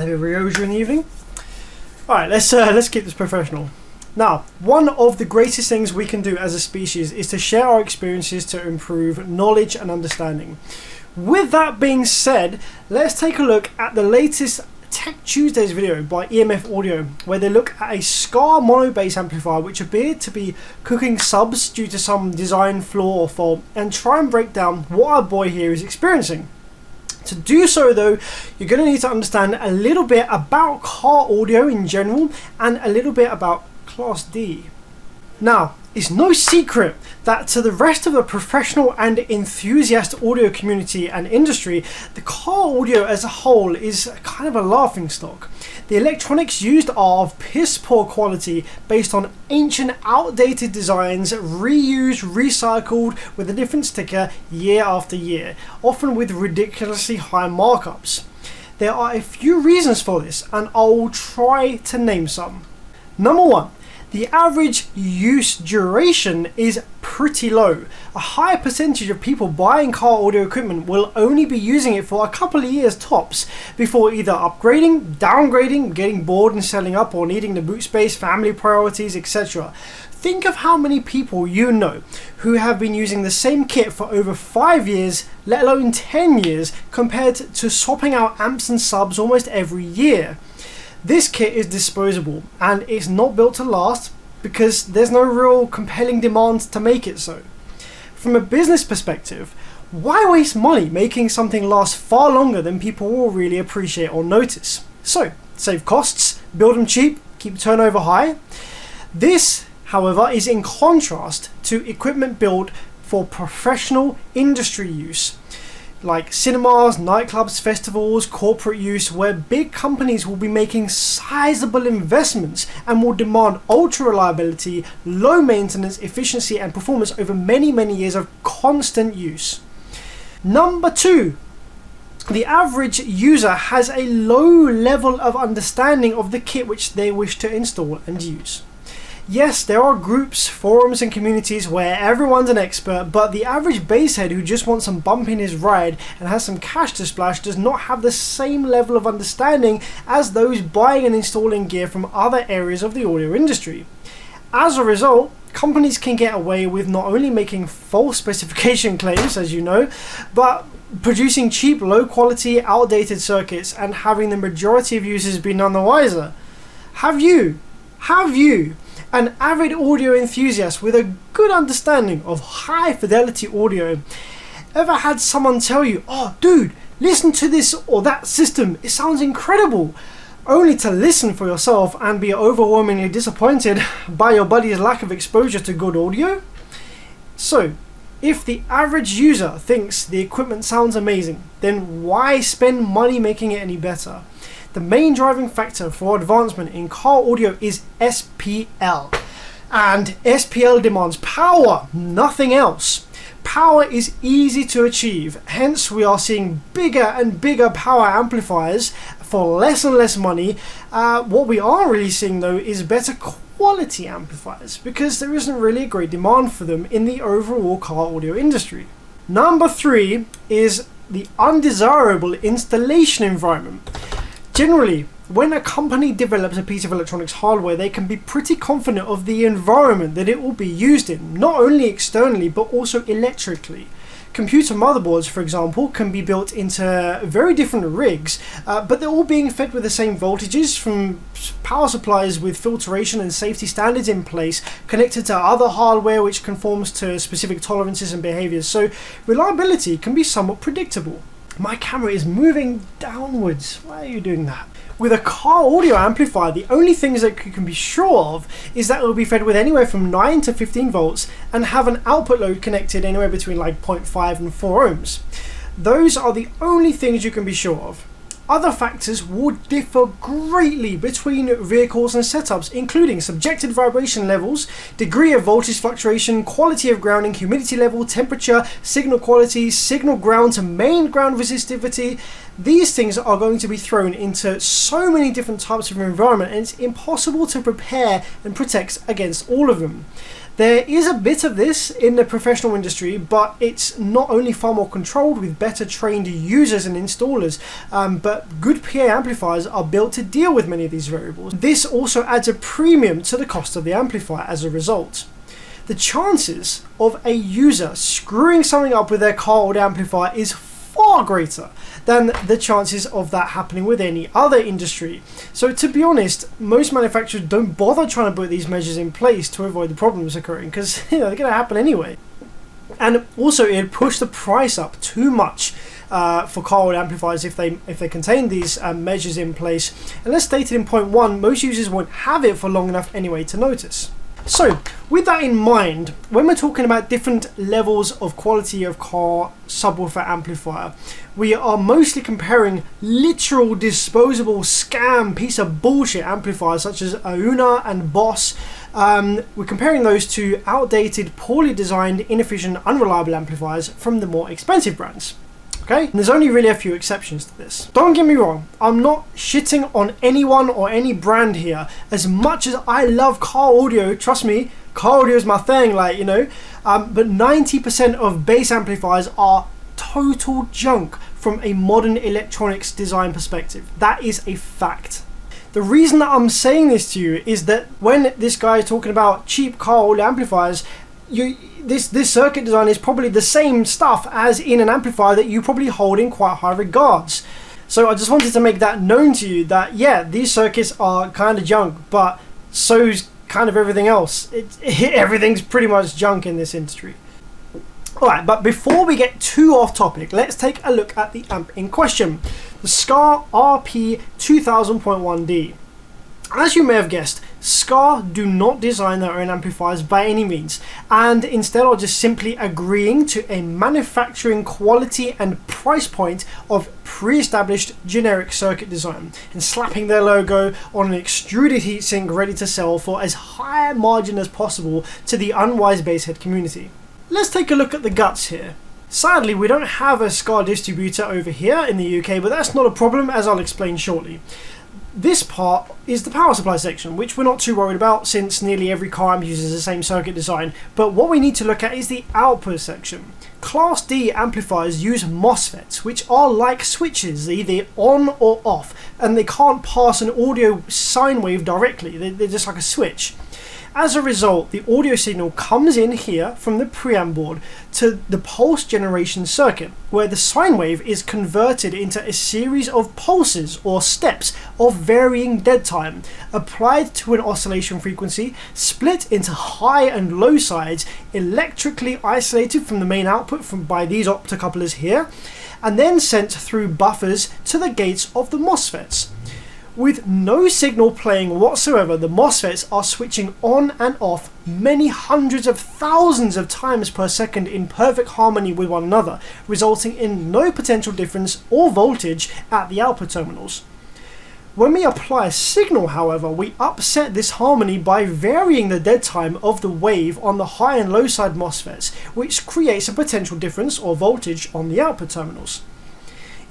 have a Rioja in the evening. Alright, let's keep this professional. Now, one of the greatest things we can do as a species is to share our experiences to improve knowledge and understanding. With that being said, let's take a look at the latest Tech Tuesdays video by EMF Audio, where they look at a Skar mono bass amplifier which appeared to be cooking subs due to some design flaw or fault, and try and break down what our boy here is experiencing. To do so though, you're going to need to understand a little bit about car audio in general and a little bit about Class D. Now, it's no secret that to the rest of the professional and enthusiast audio community and industry, the car audio as a whole is kind of a laughing stock. The electronics used are of piss poor quality based on ancient outdated designs, reused, recycled with a different sticker year after year, often with ridiculously high markups. There are a few reasons for this, and I'll try to name some. Number one, the average use duration is pretty low. A high percentage of people buying car audio equipment will only be using it for a couple of years tops before either upgrading, downgrading, getting bored and selling up, or needing the boot space, family priorities, etc. Think of how many people you know who have been using the same kit for over 5 years, let alone 10 years, compared to swapping out amps and subs almost every year. This kit is disposable and it's not built to last because there's no real compelling demand to make it so. From a business perspective, why waste money making something last far longer than people will really appreciate or notice? So, save costs, build them cheap, keep turnover high. This, however, is in contrast to equipment built for professional industry use, like cinemas, nightclubs, festivals, corporate use, where big companies will be making sizable investments and will demand ultra reliability, low maintenance, efficiency and performance over many years of constant use. Number two, the average user has a low level of understanding of the kit which they wish to install and use. Yes, there are groups, forums and communities where everyone's an expert, but the average basshead who just wants some bump in his ride and has some cash to splash does not have the same level of understanding as those buying and installing gear from other areas of the audio industry. As a result, companies can get away with not only making false specification claims, as you know, but producing cheap, low quality, outdated circuits and having the majority of users be none the wiser. Have you, an avid audio enthusiast with a good understanding of high fidelity audio, ever had someone tell you, "Oh dude, listen to this or that system, it sounds incredible," only to listen for yourself and be overwhelmingly disappointed by your buddy's lack of exposure to good audio? So, if the average user thinks the equipment sounds amazing, then why spend money making it any better? The main driving factor for advancement in car audio is SPL, and SPL demands power, nothing else. Power is easy to achieve, hence we are seeing bigger and bigger power amplifiers for less and less money. What we are really seeing though is better quality amplifiers, because there isn't really a great demand for them in the overall car audio industry. Number three is the undesirable installation environment. Generally, when a company develops a piece of electronics hardware, they can be pretty confident of the environment that it will be used in, not only externally but also electrically. Computer motherboards, for example, can be built into very different rigs, but they're all being fed with the same voltages from power supplies with filtration and safety standards in place, connected to other hardware which conforms to specific tolerances and behaviors, so reliability can be somewhat predictable. My camera is moving downwards. Why are you doing that? With a car audio amplifier, the only things that you can be sure of is that it will be fed with anywhere from 9 to 15 volts and have an output load connected anywhere between like 0.5 and 4 ohms. Those are the only things you can be sure of. Other factors would differ greatly between vehicles and setups, including subjected vibration levels, degree of voltage fluctuation, quality of grounding, humidity level, temperature, signal quality, signal ground to main ground resistivity. These things are going to be thrown into so many different types of environment, and it's impossible to prepare and protect against all of them. There is a bit of this in the professional industry, but it's not only far more controlled with better trained users and installers, but good PA amplifiers are built to deal with many of these variables. This also adds a premium to the cost of the amplifier as a result. The chances of a user screwing something up with their car audio amplifier is far greater than the chances of that happening with any other industry. So to be honest, most manufacturers don't bother trying to put these measures in place to avoid the problems occurring, because they're going to happen anyway. And also it'd push the price up too much for car audio amplifiers if they contain these measures in place. And as stated in point 1, most users won't have it for long enough anyway to notice. So, with that in mind, when we're talking about different levels of quality of car subwoofer amplifier, we are mostly comparing literal disposable scam piece of bullshit amplifiers such as Auna and Boss. We're comparing those to outdated, poorly designed, inefficient, unreliable amplifiers from the more expensive brands. Okay? And there's only really a few exceptions to this. Don't get me wrong, I'm not shitting on anyone or any brand here. As much as I love car audio, trust me, car audio is my thing, like, you know. But 90% of bass amplifiers are total junk from a modern electronics design perspective. That is a fact. The reason that I'm saying this to you is that when this guy is talking about cheap car audio amplifiers, this circuit design is probably the same stuff as in an amplifier that you probably hold in quite high regards. So I just wanted to make that known to you that, yeah, these circuits are kind of junk, but so's kind of everything else. Everything's pretty much junk in this industry. Alright, but before we get too off topic, let's take a look at the amp in question, the Skar RP 2000.1D. As you may have guessed, Skar do not design their own amplifiers by any means, and instead are just simply agreeing to a manufacturing quality and price point of pre-established generic circuit design and slapping their logo on an extruded heatsink ready to sell for as high a margin as possible to the unwise basshead community. Let's take a look at the guts here. Sadly, we don't have a Skar distributor over here in the UK, but that's not a problem, as I'll explain shortly. This part is the power supply section, which we're not too worried about since nearly every car amp uses the same circuit design, but what we need to look at is the output section. Class D amplifiers use MOSFETs, which are like switches, either on or off, and they can't pass an audio sine wave directly, they're just like a switch. As a result, the audio signal comes in here from the preamp board to the pulse generation circuit, where the sine wave is converted into a series of pulses or steps of varying dead time, applied to an oscillation frequency, split into high and low sides, electrically isolated from the main output by these optocouplers here, and then sent through buffers to the gates of the MOSFETs. With no signal playing whatsoever, the MOSFETs are switching on and off many hundreds of thousands of times per second in perfect harmony with one another, resulting in no potential difference or voltage at the output terminals. When we apply a signal, however, we upset this harmony by varying the dead time of the wave on the high and low side MOSFETs, which creates a potential difference or voltage on the output terminals.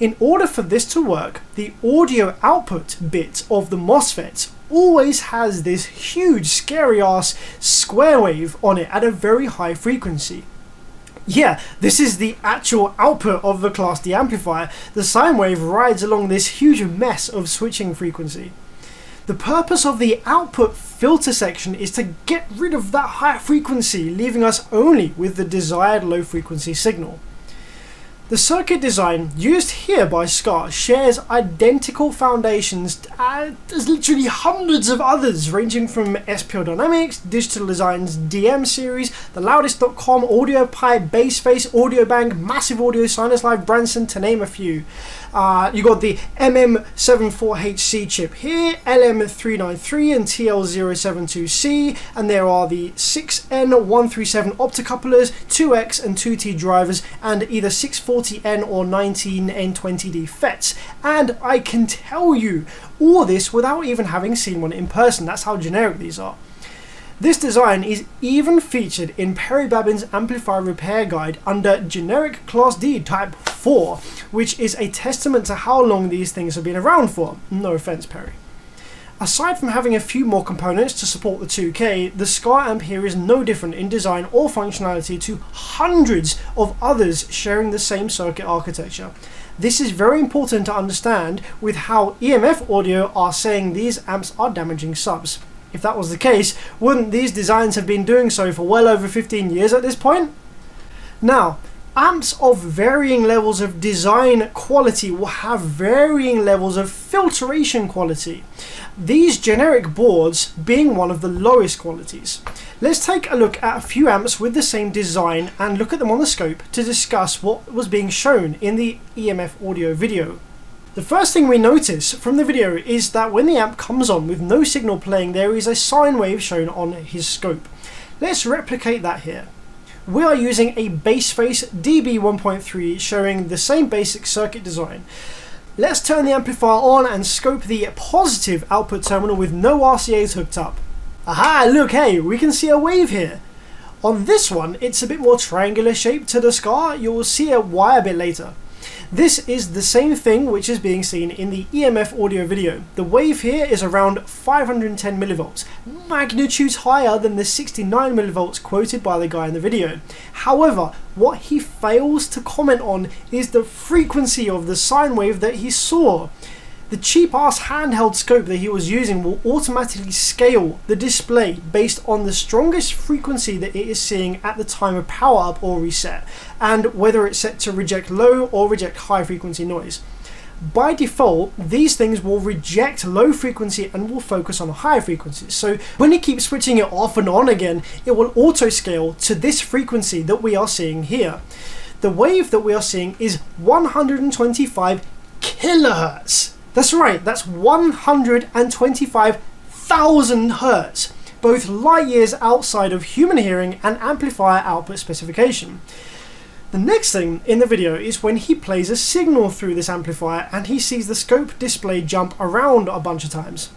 In order for this to work, the audio output bit of the MOSFET always has this huge scary ass square wave on it at a very high frequency. Yeah, this is the actual output of the Class D amplifier. The sine wave rides along this huge mess of switching frequency. The purpose of the output filter section is to get rid of that high frequency, leaving us only with the desired low frequency signal. The circuit design used here by Skar shares identical foundations as literally hundreds of others, ranging from SPL Dynamics, Digital Design's DM series, the Loudest.com, Audio Pipe, Bassface, Audio Bank, Massive Audio, Sinus Live, Branson, to name a few. You got the MM74HC chip here, LM393 and TL072C, and there are the 6N137 optocouplers, 2X and 2T drivers, and either 640N or 19N20D FETs. And I can tell you all this without even having seen one in person. That's how generic these are. This design is even featured in Perry Babin's Amplifier Repair Guide under Generic Class D Type 4, which is a testament to how long these things have been around for. No offense, Perry. Aside from having a few more components to support the 2K, the Skar amp here is no different in design or functionality to hundreds of others sharing the same circuit architecture. This is very important to understand with how EMF audio are saying these amps are damaging subs. If that was the case, wouldn't these designs have been doing so for well over 15 years at this point? Now, amps of varying levels of design quality will have varying levels of filtration quality, these generic boards being one of the lowest qualities. Let's take a look at a few amps with the same design and look at them on the scope to discuss what was being shown in the EMF audio video. The first thing we notice from the video is that when the amp comes on with no signal playing, there is a sine wave shown on his scope. Let's replicate that here. We are using a bass face DB1.3 showing the same basic circuit design. Let's turn the amplifier on and scope the positive output terminal with no RCAs hooked up. Aha, look, hey, we can see a wave here. On this one, it's a bit more triangular shaped to the Skar. You'll see why a bit later. This is the same thing which is being seen in the EMF audio video. The wave here is around 510 millivolts, magnitudes higher than the 69 millivolts quoted by the guy in the video. However, what he fails to comment on is the frequency of the sine wave that he saw. The cheap ass handheld scope that he was using will automatically scale the display based on the strongest frequency that it is seeing at the time of power up or reset, and whether it's set to reject low or reject high frequency noise. By default, these things will reject low frequency and will focus on higher frequencies. So when you keep switching it off and on again, it will auto scale to this frequency that we are seeing here. The wave that we are seeing is 125 kilohertz. That's right, that's 125,000 hertz, both light years outside of human hearing and amplifier output specification. The next thing in the video is when he plays a signal through this amplifier and he sees the scope display jump around a bunch of times.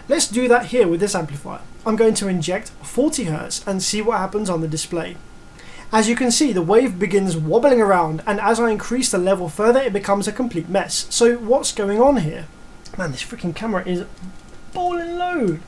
Let's do that here with this amplifier. I'm going to inject 40 hertz and see what happens on the display. As you can see, the wave begins wobbling around, and as I increase the level further, it becomes a complete mess. So what's going on here? Man, this freaking camera is balling low.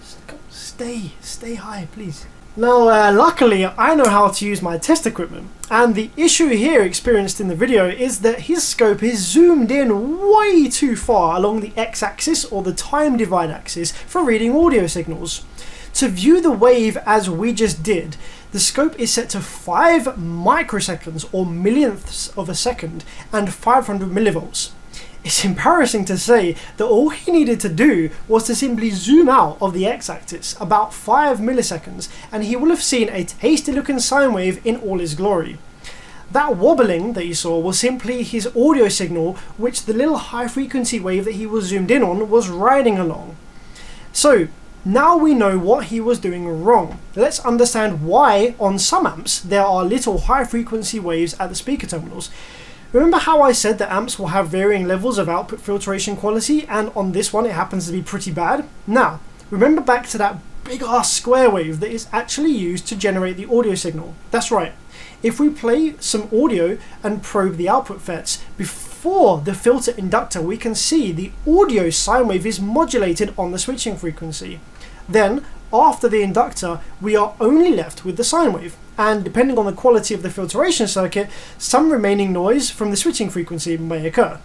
Stay high, please. Now, luckily, I know how to use my test equipment, and the issue here experienced in the video is that his scope is zoomed in way too far along the x-axis or the time divide axis for reading audio signals. To view the wave as we just did, the scope is set to 5 microseconds or millionths of a second and 500 millivolts. It's embarrassing to say that all he needed to do was to simply zoom out of the x-axis about 5 milliseconds and he will have seen a tasty looking sine wave in all his glory. That wobbling that you saw was simply his audio signal, which the little high frequency wave that he was zoomed in on was riding along. So now we know what he was doing wrong. Let's understand why on some amps there are little high frequency waves at the speaker terminals. Remember how I said that amps will have varying levels of output filtration quality, and on this one it happens to be pretty bad? Now, remember back to that big ass square wave that is actually used to generate the audio signal. That's right. If we play some audio and probe the output FETs before the filter inductor, we can see the audio sine wave is modulated on the switching frequency. Then, after the inductor, we are only left with the sine wave, and depending on the quality of the filtration circuit, some remaining noise from the switching frequency may occur.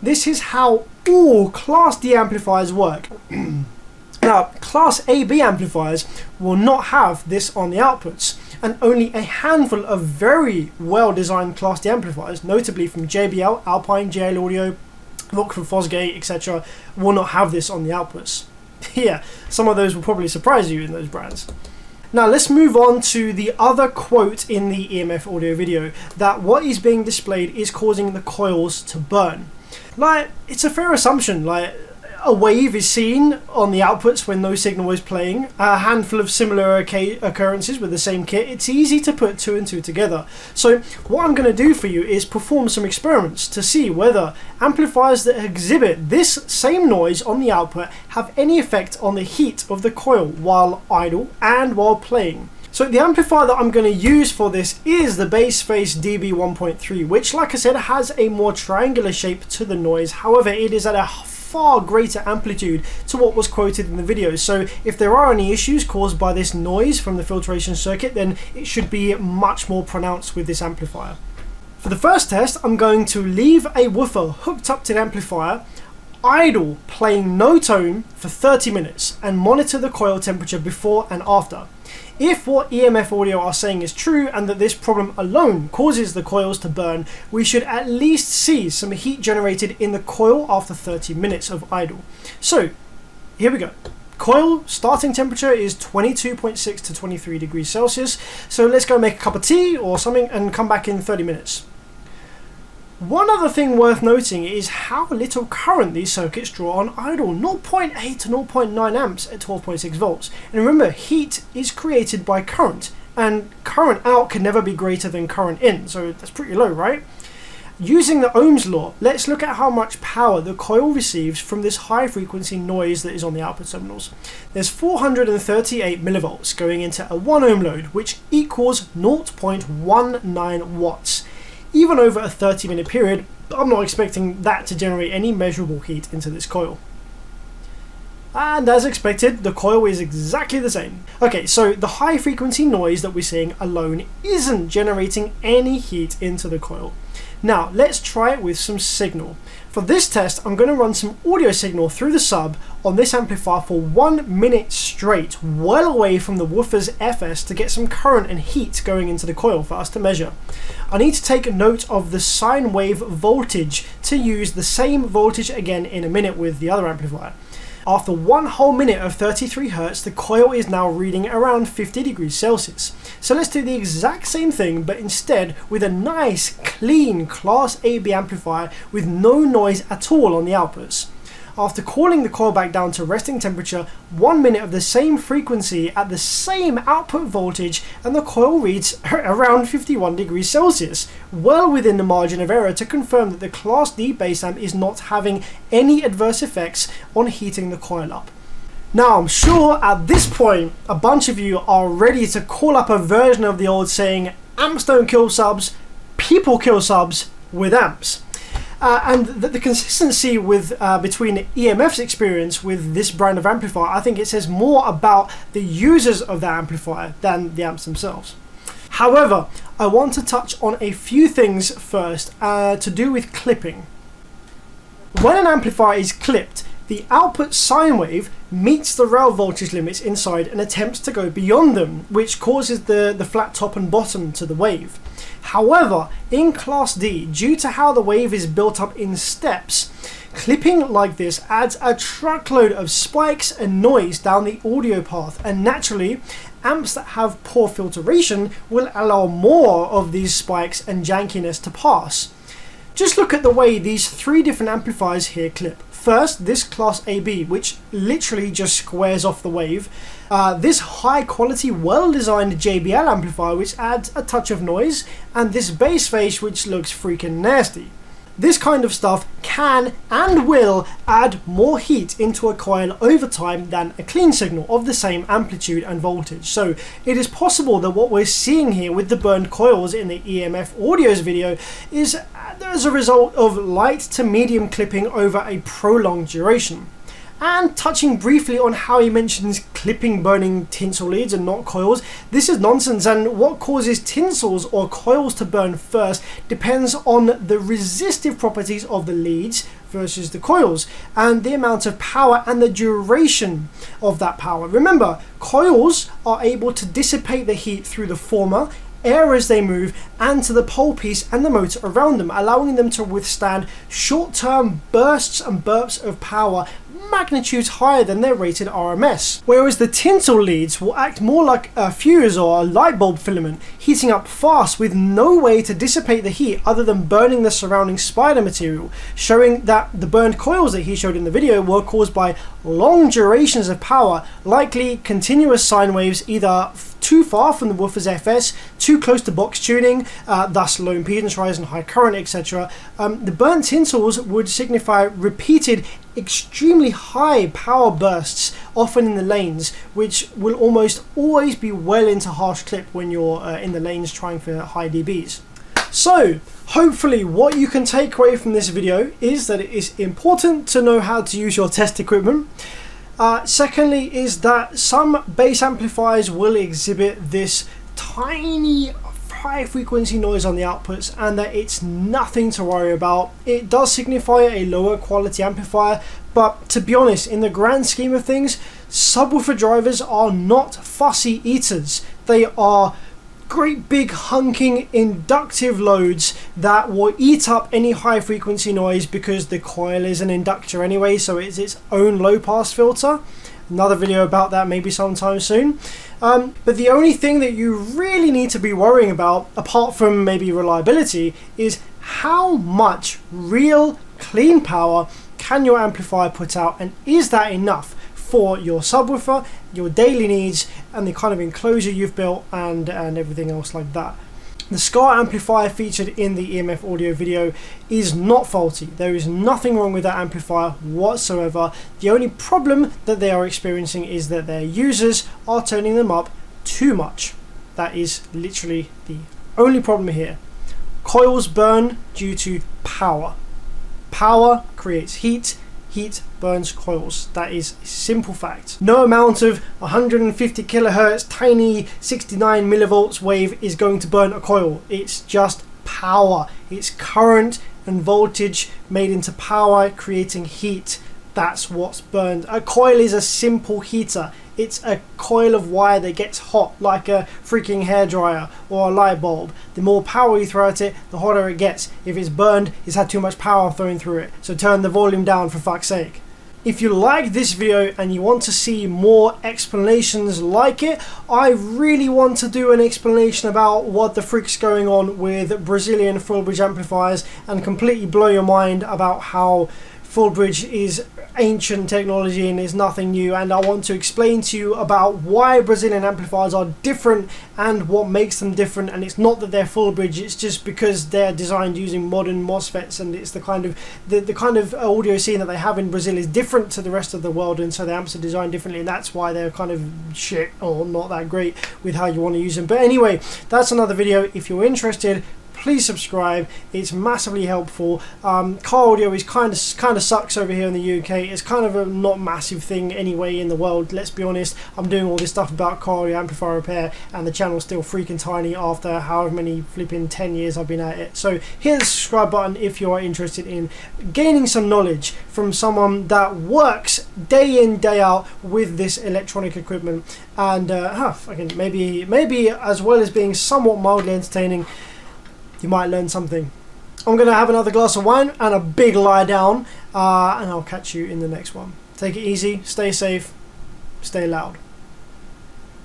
This is how all Class D amplifiers work. Now, Class AB amplifiers will not have this on the outputs, and only a handful of very well-designed Class D amplifiers, notably from JBL, Alpine, JL Audio, Rockford Fosgate, etc., will not have this on the outputs. Yeah, some of those will probably surprise you in those brands. Now let's move on to the other quote in the EMF audio video, that what is being displayed is causing the coils to burn. Like, it's a fair assumption, like, a wave is seen on the outputs when no signal is playing, a handful of similar occurrences with the same kit. It's easy to put 2 and 2 together. So what I'm going to do for you is perform some experiments to see whether amplifiers that exhibit this same noise on the output have any effect on the heat of the coil while idle and while playing. So the amplifier that I'm going to use for this is the bass face DB1.3, which, like I said, has a more triangular shape to the noise. However, it is at a far greater amplitude to what was quoted in the video. So if there are any issues caused by this noise from the filtration circuit, then it should be much more pronounced with this amplifier. For the first test, I'm going to leave a woofer hooked up to the amplifier, idle, playing no tone for 30 minutes, and monitor the coil temperature before and after. If what EMF audio are saying is true and that this problem alone causes the coils to burn, we should at least see some heat generated in the coil after 30 minutes of idle. So here we go. Coil starting temperature is 22.6 to 23 degrees Celsius. So let's go make a cup of tea or something and come back in 30 minutes. One other thing worth noting is how little current these circuits draw on idle, 0.8 to 0.9 amps at 12.6 volts. And remember, heat is created by current, and current out can never be greater than current in, so that's pretty low, right? Using the Ohm's law, let's look at how much power the coil receives from this high frequency noise that is on the output terminals. There's 438 millivolts going into a 1 ohm load, which equals 0.19 watts. Even over a 30-minute period, I'm not expecting that to generate any measurable heat into this coil. And as expected, the coil is exactly the same. Okay, so the high frequency noise that we're seeing alone isn't generating any heat into the coil. Now, let's try it with some signal. For this test, I'm going to run some audio signal through the sub on this amplifier for 1 minute straight, well away from the woofer's FS, to get some current and heat going into the coil for us to measure. I need to take note of the sine wave voltage to use the same voltage again in a minute with the other amplifier. After 1 whole minute of 33 Hz, the coil is now reading around 50 degrees Celsius. So let's do the exact same thing, but instead with a nice, clean Class AB amplifier with no noise at all on the outputs. After cooling the coil back down to resting temperature, 1 minute of the same frequency at the same output voltage, and the coil reads around 51 degrees Celsius, well within the margin of error to confirm that the Class D bass amp is not having any adverse effects on heating the coil up. Now, I'm sure at this point a bunch of you are ready to call up a version of the old saying, amps don't kill subs, people kill subs with amps. And the consistency with between EMF's experience with this brand of amplifier, I think it says more about the users of that amplifier than the amps themselves. However, I want to touch on a few things first to do with clipping. When an amplifier is clipped, the output sine wave meets the rail voltage limits inside and attempts to go beyond them, which causes the flat top and bottom to the wave. However, in Class D, due to how the wave is built up in steps, clipping like this adds a truckload of spikes and noise down the audio path, and naturally, amps that have poor filtration will allow more of these spikes and jankiness to pass. Just look at the way these 3 different amplifiers here clip. First, this Class AB, which literally just squares off the wave. This high quality, well designed JBL amplifier, which adds a touch of noise. And this bass face, which looks freaking nasty. This kind of stuff can and will add more heat into a coil over time than a clean signal of the same amplitude and voltage. So it is possible that what we're seeing here with the burned coils in the EMF Audio's video is as a result of light to medium clipping over a prolonged duration. And touching briefly on how he mentions clipping burning tinsel leads and not coils, this is nonsense, and what causes tinsels or coils to burn first depends on the resistive properties of the leads versus the coils, and the amount of power and the duration of that power. Remember, coils are able to dissipate the heat through the former, air as they move, and to the pole piece and the motor around them, allowing them to withstand short-term bursts and burps of power magnitudes higher than their rated RMS. Whereas the tinsel leads will act more like a fuse or a light bulb filament, heating up fast with no way to dissipate the heat other than burning the surrounding spider material, showing that the burned coils that he showed in the video were caused by long durations of power, likely continuous sine waves either too far from the woofer's FS, too close to box tuning, thus low impedance rise and high current, etc. The burnt tinsels would signify repeated, extremely high power bursts, often in the lanes, which will almost always be well into harsh clip when you're in the lanes trying for high dBs. So, Hopefully what you can take away from this video is that it is important to know how to use your test equipment. Secondly is that some bass amplifiers will exhibit this tiny high frequency noise on the outputs, and that it's nothing to worry about. It does signify a lower quality amplifier, but to be honest, in the grand scheme of things, subwoofer drivers are not fussy eaters. They are great big hunking inductive loads that will eat up any high frequency noise, because the coil is an inductor anyway, so it's its own low pass filter. Another video about that maybe sometime soon. But the only thing that you really need to be worrying about, apart from maybe reliability, is how much real clean power can your amplifier put out, and is that enough for your subwoofer, your daily needs, and the kind of enclosure you've built, and everything else like that. The Skar amplifier featured in the EMF audio video is not faulty. There is nothing wrong with that amplifier whatsoever. The only problem that they are experiencing is that their users are turning them up too much. That is literally the only problem here. Coils burn due to power. Power creates heat. Heat burns coils. That is a simple fact. No amount of 150 kilohertz tiny 69 millivolts wave is going to burn a coil. It's just power. It's current and voltage made into power creating heat. That's what's burned. A coil is a simple heater. It's a coil of wire that gets hot like a freaking hairdryer or a light bulb. The more power you throw at it, the hotter it gets. If it's burned, it's had too much power thrown through it. So turn the volume down, for fuck's sake. If you like this video and you want to see more explanations like it, I really want to do an explanation about what the frick's going on with Brazilian full bridge amplifiers, and completely blow your mind about how full bridge is ancient technology and is nothing new, and I want to explain to you about why Brazilian amplifiers are different and what makes them different. And it's not that they're full bridge, it's just because they're designed using modern MOSFETs, and it's the kind of audio scene that they have in Brazil is different to the rest of the world, and so the amps are designed differently, and that's why they're kind of shit or not that great with how you want to use them. But anyway, that's another video. If you're interested, please subscribe. It's massively helpful. Car audio is kind of sucks over here in the UK. It's kind of a not massive thing anyway in the world. Let's be honest. I'm doing all this stuff about car audio amplifier repair, and the channel's still freaking tiny after however many flipping 10 years I've been at it. So hit the subscribe button if you are interested in gaining some knowledge from someone that works day in day out with this electronic equipment, and maybe as well as being somewhat mildly entertaining, you might learn something. I'm going to have another glass of wine and a big lie down, and I'll catch you in the next one. Take it easy, stay safe, stay loud.